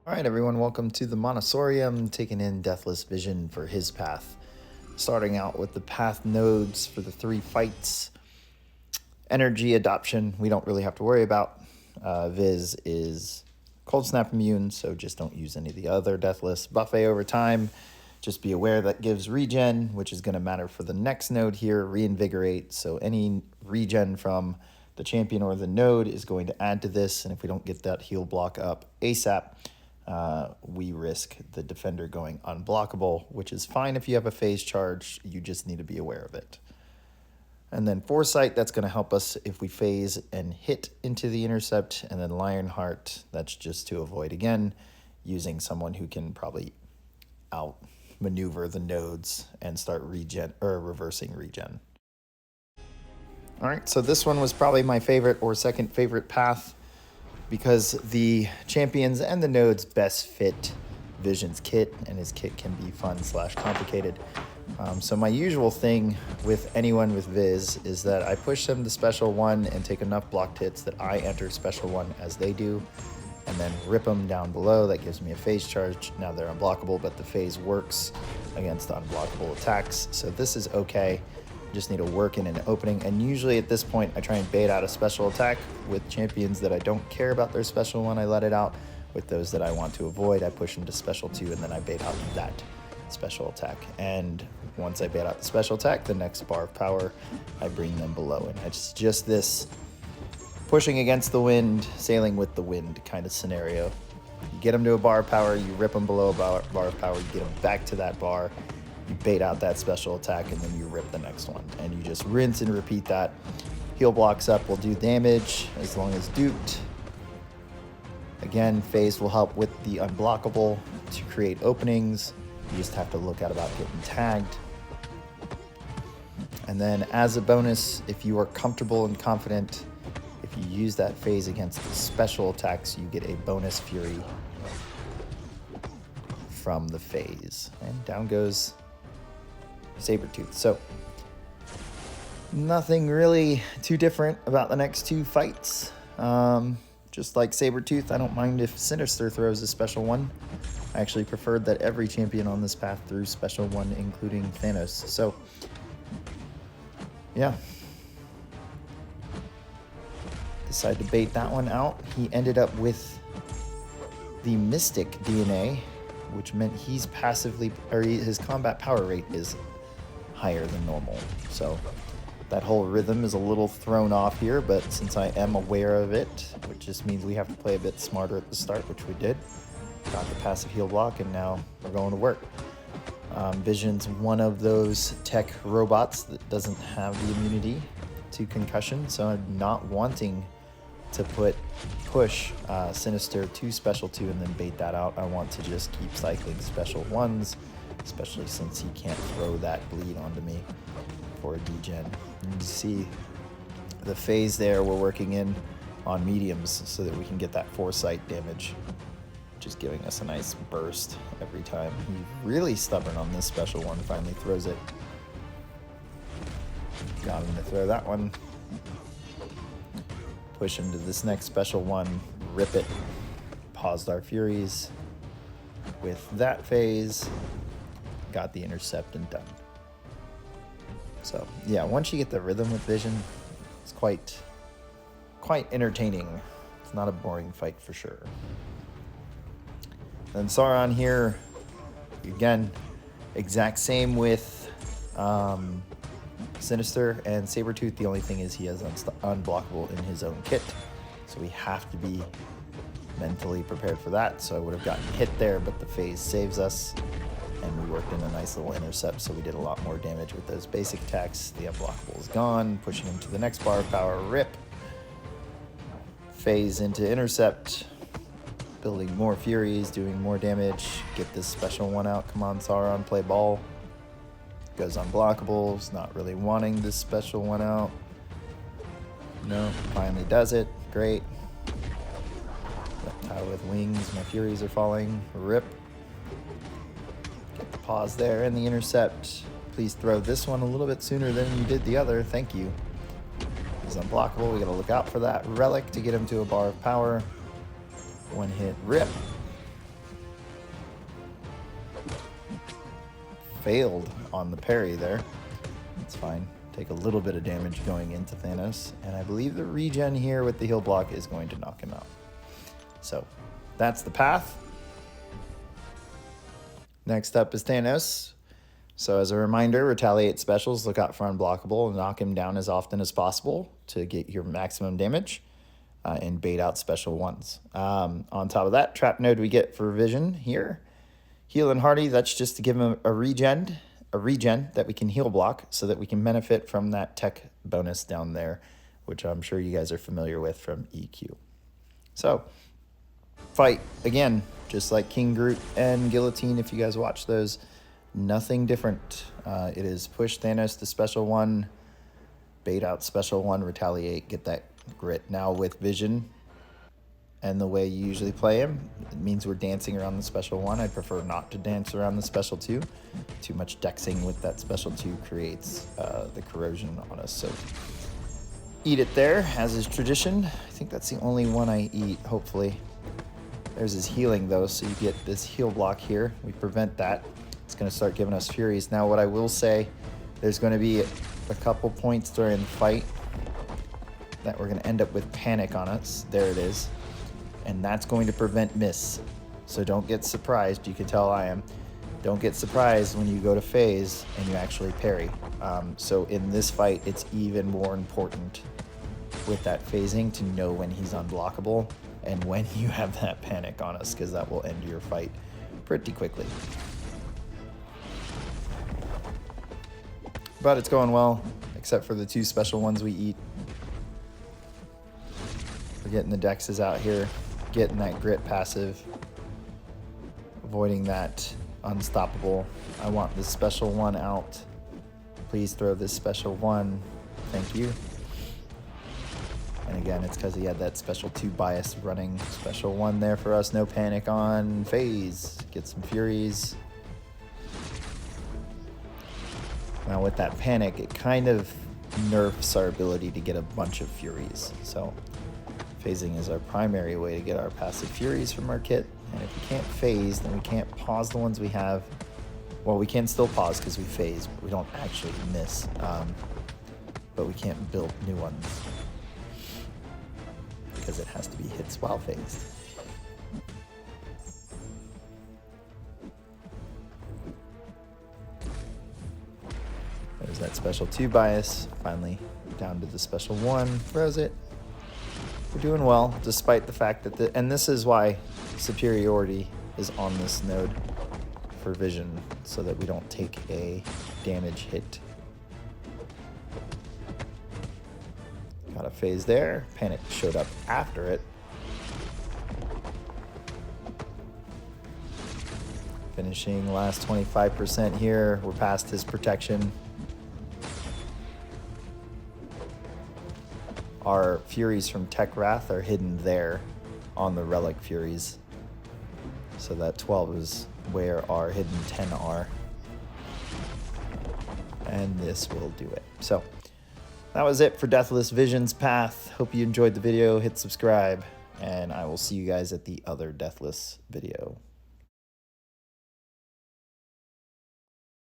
All right, everyone, welcome to the Monosorium, taking in Deathless vision for his path. Starting out with the path nodes for the 3 fights. Energy adoption, we don't really have to worry about. Viz is Cold Snap immune, so just don't use any of the other Deathless. Buffet over time, just be aware that gives regen, which is going to matter for the next node here. Reinvigorate, so any regen from the champion or the node is going to add to this, and if we don't get that heal block up ASAP, we risk the defender going unblockable, which is fine if you have a phase charge. You just need to be aware of it. And then Foresight, that's going to help us if we phase and hit into the intercept. And then Lionheart, that's just to avoid, again, using someone who can probably outmaneuver the nodes and start reversing regen. All right, so this one was probably my favorite or second favorite path, because the champions and the nodes best fit Vision's kit, and his kit can be fun / complicated. So my usual thing with anyone with Viz is that I push them to special 1 and take enough blocked hits that I enter special 1 as they do, and then rip them down below. That gives me a phase charge. Now they're unblockable, but the phase works against unblockable attacks, so this is okay. Just need to work in an opening, and usually at this point I try and bait out a special attack. With champions that I don't care about their special 1, I let it out. With those that I want to avoid, I push them to special 2, and then I bait out that special attack. And once I bait out the special attack, the next bar of power, I bring them below, and it's just this pushing against the wind, sailing with the wind kind of scenario. You get them to a bar of power, you rip them below a bar of power, you get them back to that bar, you bait out that special attack, and then you rip the next one. And you just rinse and repeat that. Heal blocks up will do damage as long as duped. Again, phase will help with the unblockable to create openings. You just have to look out about getting tagged. And then as a bonus, if you are comfortable and confident, if you use that phase against the special attacks, you get a bonus fury from the phase. And down goes Sabretooth. So nothing really too different about the next 2 fights. Just like Sabretooth, I don't mind if Sinister throws a special 1. I actually preferred that every champion on this path threw special 1, including Thanos. So yeah, decided to bait that one out. He ended up with the Mystic DNA, which meant he's his combat power rate is higher than normal. So that whole rhythm is a little thrown off here, but since I am aware of it, which just means we have to play a bit smarter at the start, which we did. Got the passive heal block, and now we're going to work. Vision's one of those tech robots that doesn't have the immunity to concussion, so I'm not wanting to push Sinister to special 2 and then bait that out. I want to just keep cycling special 1s, especially since he can't throw that bleed onto me for a degen. You see the phase there, we're working in on mediums so that we can get that Foresight damage, which is giving us a nice burst every time. He's really stubborn on this special 1, finally throws it. Got him to throw that one. Push him to this next special 1, rip it. Paused our Furies with that phase. Got the intercept and done. So yeah, once you get the rhythm with Vision, it's quite entertaining. It's not a boring fight for sure. Then Sauron here, again, exact same with Sinister and Sabretooth. The only thing is he has unblockable in his own kit, so we have to be mentally prepared for that. So I would have gotten hit there, but the phase saves us, and we worked in a nice little intercept, so we did a lot more damage with those basic attacks. The unblockable is gone, pushing him to the next bar of power, rip. Phase into intercept, building more Furies, doing more damage, get this special 1 out. Come on, Sauron, play ball. Goes unblockable, is not really wanting this special 1 out. No, finally does it, great. Reptile with wings, my Furies are falling, rip. Get the pause there and the intercept. Please throw this one a little bit sooner than you did the other, thank you. He's unblockable, we gotta look out for that relic to get him to a bar of power. 1 hit, rip. failed on the parry there. It's fine. Take a little bit of damage going into Thanos, and I believe the regen here with the heal block is going to knock him out. So that's the path. Next up is Thanos. So as a reminder, retaliate specials, look out for unblockable, and knock him down as often as possible to get your maximum damage, and bait out special ones. On top of that, trap node we get for vision here. Heal and hardy, that's just to give him a regen that we can heal block so that we can benefit from that tech bonus down there, which I'm sure you guys are familiar with from EQ. So, fight, again, just like King Groot and Guillotine, if you guys watch those, nothing different. It is push Thanos to special one, bait out special one, retaliate, get that grit. Now with vision and the way you usually play him, it means we're dancing around the special one. I prefer not to dance around the special two. Too much dexing with that special two creates the corrosion on us. So eat it there, as is tradition. I think that's the only one I eat, hopefully. There's his healing though, so you get this heal block here. We prevent that. It's going to start giving us Furies. Now what I will say, there's going to be a couple points during the fight that we're going to end up with panic on us. There it is. And that's going to prevent miss. So don't get surprised. You can tell I am. Don't get surprised when you go to phase and you actually parry. So in this fight, it's even more important with that phasing to know when he's unblockable and when you have that panic on us, because that will end your fight pretty quickly. But it's going well, except for the two special ones we eat. We're getting the dexes out here, getting that grit passive, avoiding that unstoppable. I want this special one out. Please throw this special one. Thank you. And again, it's because he had that special 2 bias running. Special 1 there for us. No panic on phase. Get some Furies. Now with that panic, it kind of nerfs our ability to get a bunch of Furies. So phasing is our primary way to get our passive Furies from our kit. And if we can't phase, then we can't pause the ones we have. Well, we can still pause because we phase, but we don't actually miss. But we can't build new ones because it has to be hits while phased. There's that special 2 bias, finally down to the special 1, throws it. We're doing well, despite the fact that and this is why superiority is on this node for vision, so that we don't take a damage hit. Got a phase there, panic showed up after it. Finishing last 25% here, we're past his protection. Our Furies from Tech Wrath are hidden there on the Relic Furies. So that 12 is where our hidden 10 are. And this will do it. So that was it for Deathless Vision's Path. Hope you enjoyed the video. Hit subscribe, and I will see you guys at the other Deathless video.